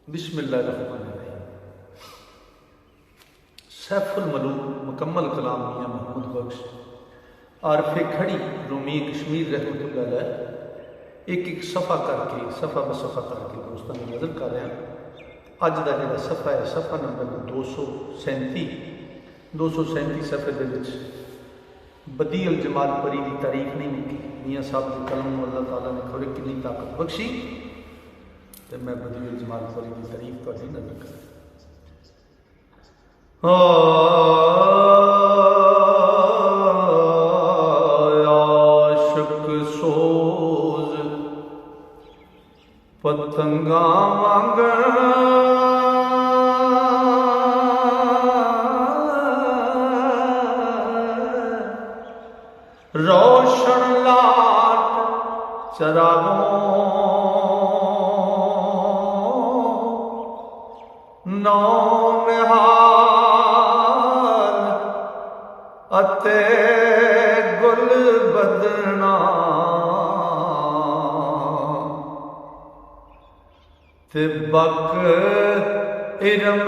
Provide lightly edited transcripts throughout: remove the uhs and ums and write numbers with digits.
बिस्मिल्लाहिर्रहमानिर्रहीम। सैफुल मलूक मुकम्मल कलाम मियाँ महमूद बख्श आरफे खड़ी रूमी कश्मीर रहमतुल्लाह अलैह एक एक सफ़ा करके सफ़ा ब सफ़ा करके दोस्तों की नज़र कर रहे हैं। अज का जो सफ़ा है सफ़ा नंबर 237 सफ़े के बदी अल जमाल परी की तारीफ नहीं मुकी। मियाँ साहब के कलम अल्लाह ताला ने खौरे कितनी ताकत बख्शी तो मैं बदी अल जमाल परी की तारीफ थोड़ी नजर कर आशिक सोज पतंगा वांगण रोशन लाट चरागों नौ निहाल अते गुल बदना ते बक इरम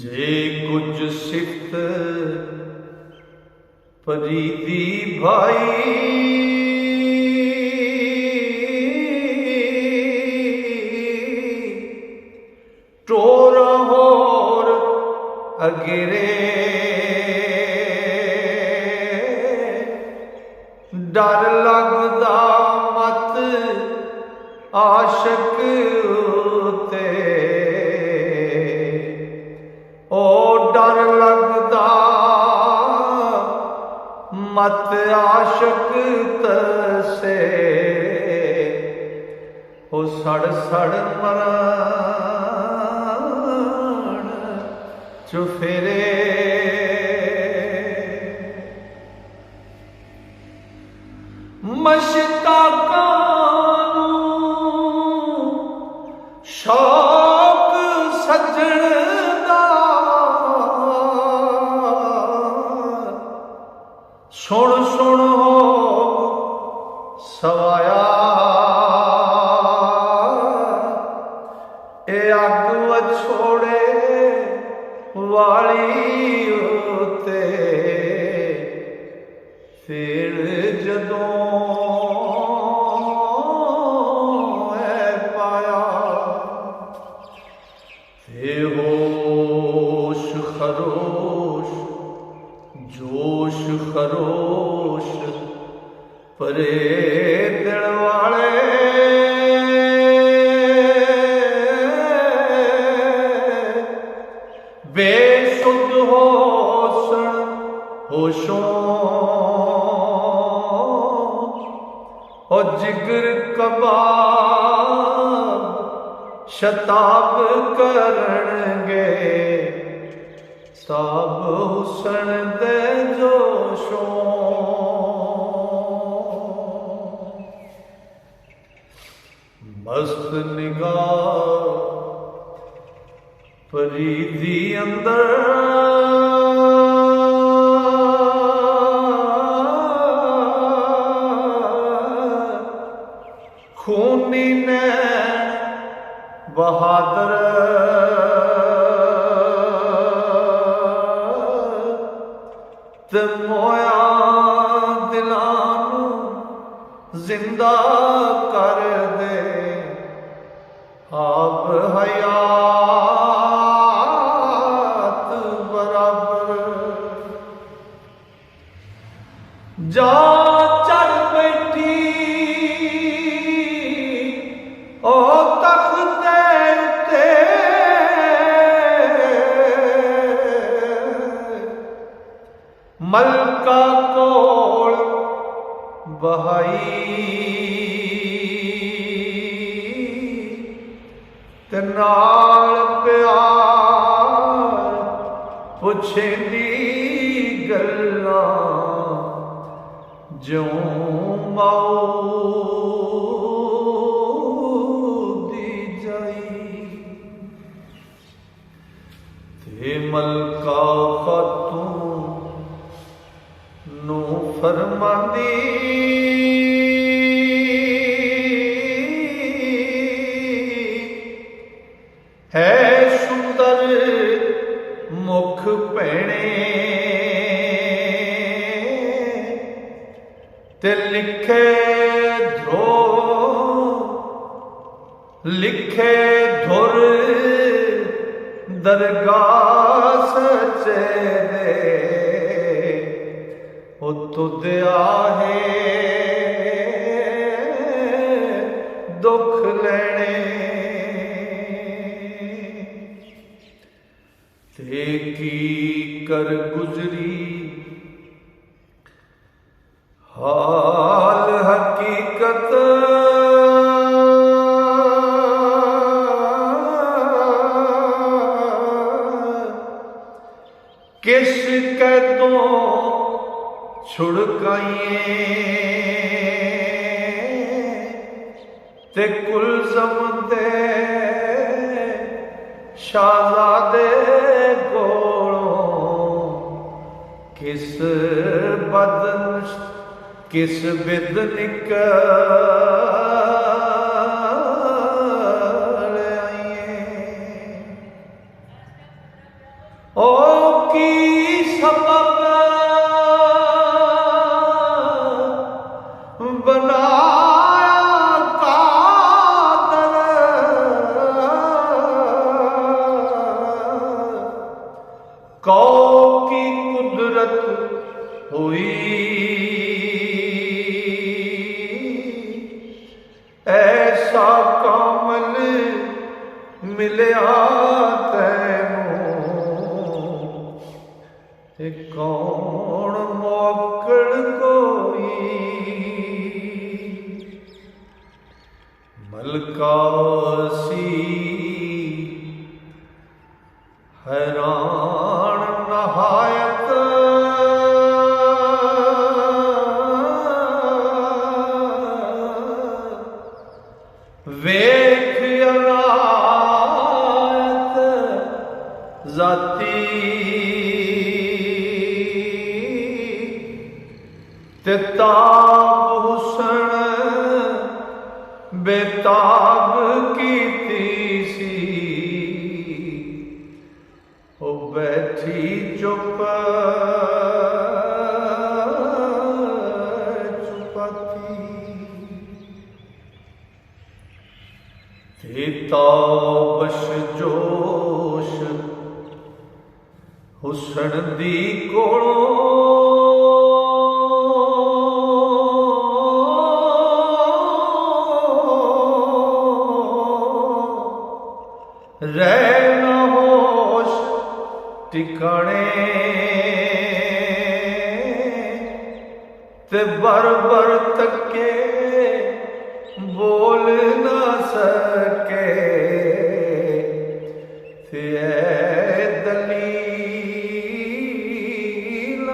जे कुछ सिफ्त परीदी भाई टोरा होर अगेरे डर लगदा मत आशिक ते ओ डर लगदा मत आशिक तसे ओ सड़ सड़ मरण चुफेरे मशताकां शौक सजण सुन सुन हो सवाया ए अग वछोड़े वाली उते फिर जदों है पाया ते होश खरोश जोश खरोश परे दिल वाले बेसुध होसन होशों और जिगर कबाब शताब करनगे ताब हुसन दे जोशों मस्त निगाह परीदी अंदर खूनी ने बहादुर ते मोया दिलानू जिंदा कर दे आप हयात बराबर जा चढ़ बैठी ओ तख्ते ते मलका कोल बहाई ते नाल प्यार पुछेंदी गल्लां ज्यों माऊ दी जाई ते मलका खातून फरमांदी है सुंदर मुख भैणे ते लिखे धुर दरगाह सचे दे ओ तुद आहे दुख लेने ते की कर गुजरी हाल हकीकत किस कैदों छुड़काइए ते कुलज़म दे शाहज़ादे कोलों किस बिद निकल आइए ओ की सबब बनाया कादर कौ की कुदरत हुई ऐसा कामल मिलया तैनू कौन मौकड़ कोई मलकासी हैरान नहायत वेख अनायत जाती ते ताब हुसन बेताब कीती सी ओ बैठी चुप चुपाती ते ताबश जोश हुसन दी कोलों रहना होश टिकाने ते बर बर तके बोल ना सके ते दलील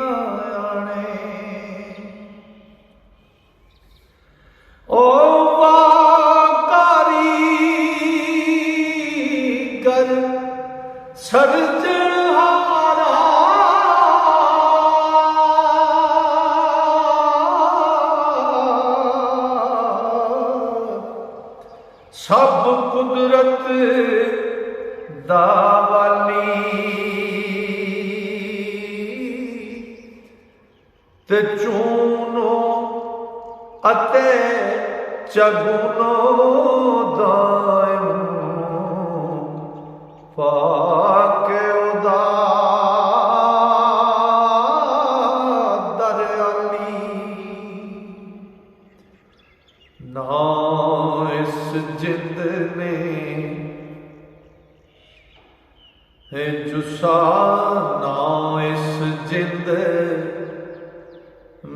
आने ओ सर्जनहारा सब कुदरत दावाली ते चूनो अते चगुनो दायम पाके उदा दरअली ना इस जिंद ने है जुसा ना इस जिंद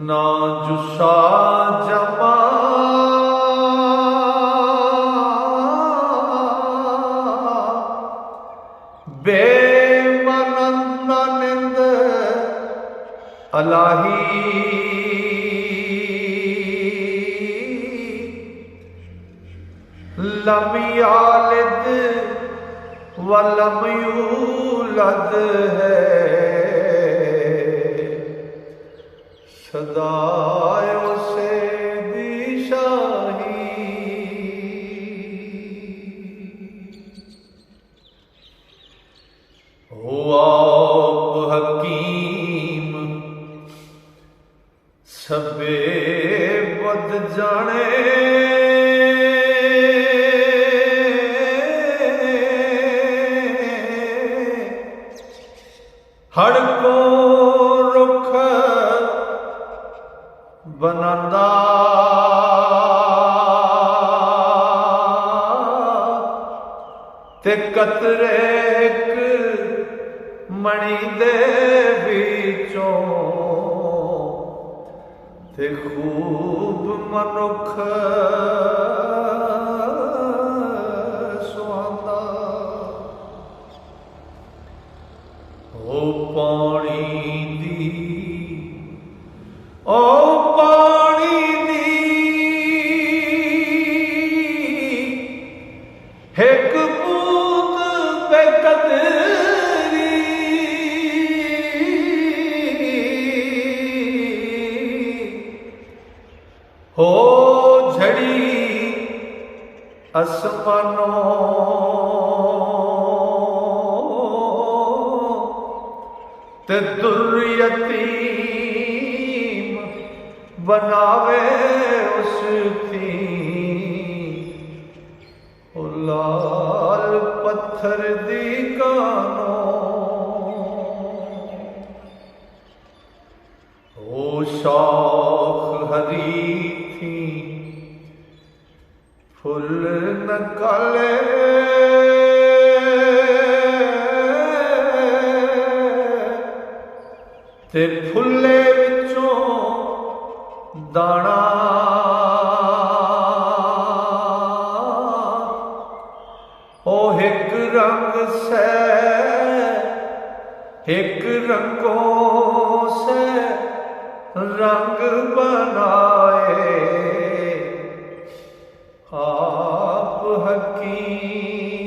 ना जुसा जमा बेमनंद अलाही लम यालिद वलम यूलद है सदाए उसे दी शाही हो आप हकीम सबे बद जाने हर को रुख बनांदा ते कतरे मणि दे विचों ते खूब मनुख सुहांदा ओ पानी दी ओ पानी दी एक बूंद बेकदरी हो झड़ी आसमानों ते दुर्यतीम बनावे उसकी ओ लाल पत्थर दी कानों ओ शाख हरी थी फुल न काले ते फुले विचों दाना ओ एक रंग से एक रंगों से रंग बनाए आप हकीम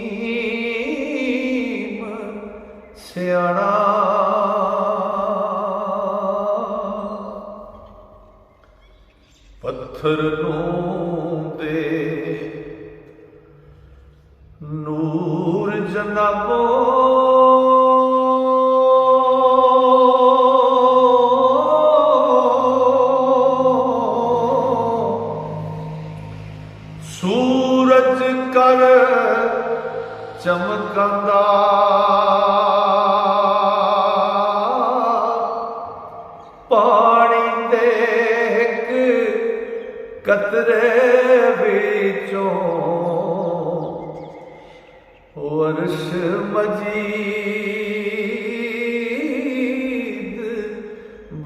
सियाणा पत्थर नूं दे नूर जनाबो सूरज कर चमकंदा पानी दे कतरे विचों अर्श मजीद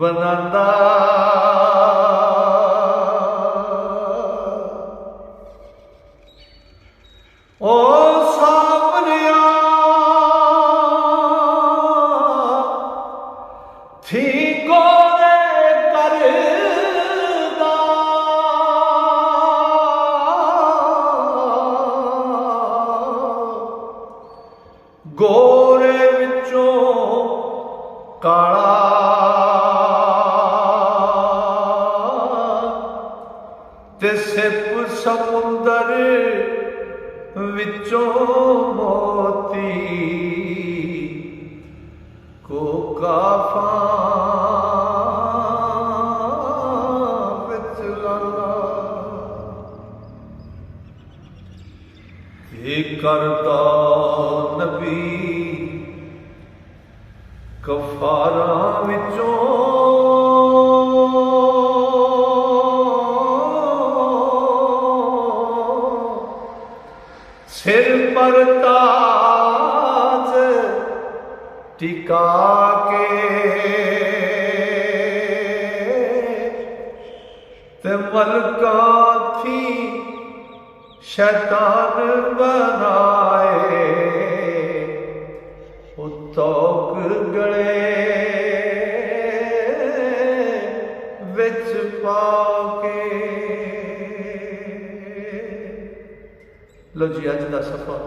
बनांदा ओ सामरिया थी गोरे करदा गोरे विचों काला ते सिप समुंदर विचों मोती को काफा विच लाला ये करदा नबी कफारा विचों सिर पर ताज टिका के ते मलका थी शैतान बनाए तौक गले विच पाके। लो जी अज का सफ़र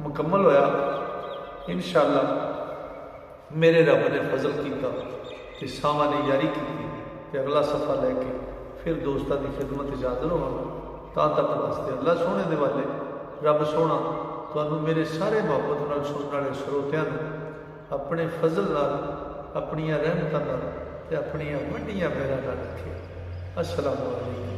मुकम्मल होया। इंशाअल्लाह मेरे रब ने फजल किया कि सावां ने यारी की कि अगला सफ़ा लैके फिर दोस्तों की खिदमत हाज़र होवांगा। तां तक वास्ते अल्लाह सोने दे वाले रब सोना तुहानू मेरे सारे मुहब्बत नाल सुनने वाले श्रोतियां अपने फजल नाल अपनियां रहमतां नाल ते अपनियां वड्डियां मेहरां नाल रखे। अस्सलामु अलैकुम।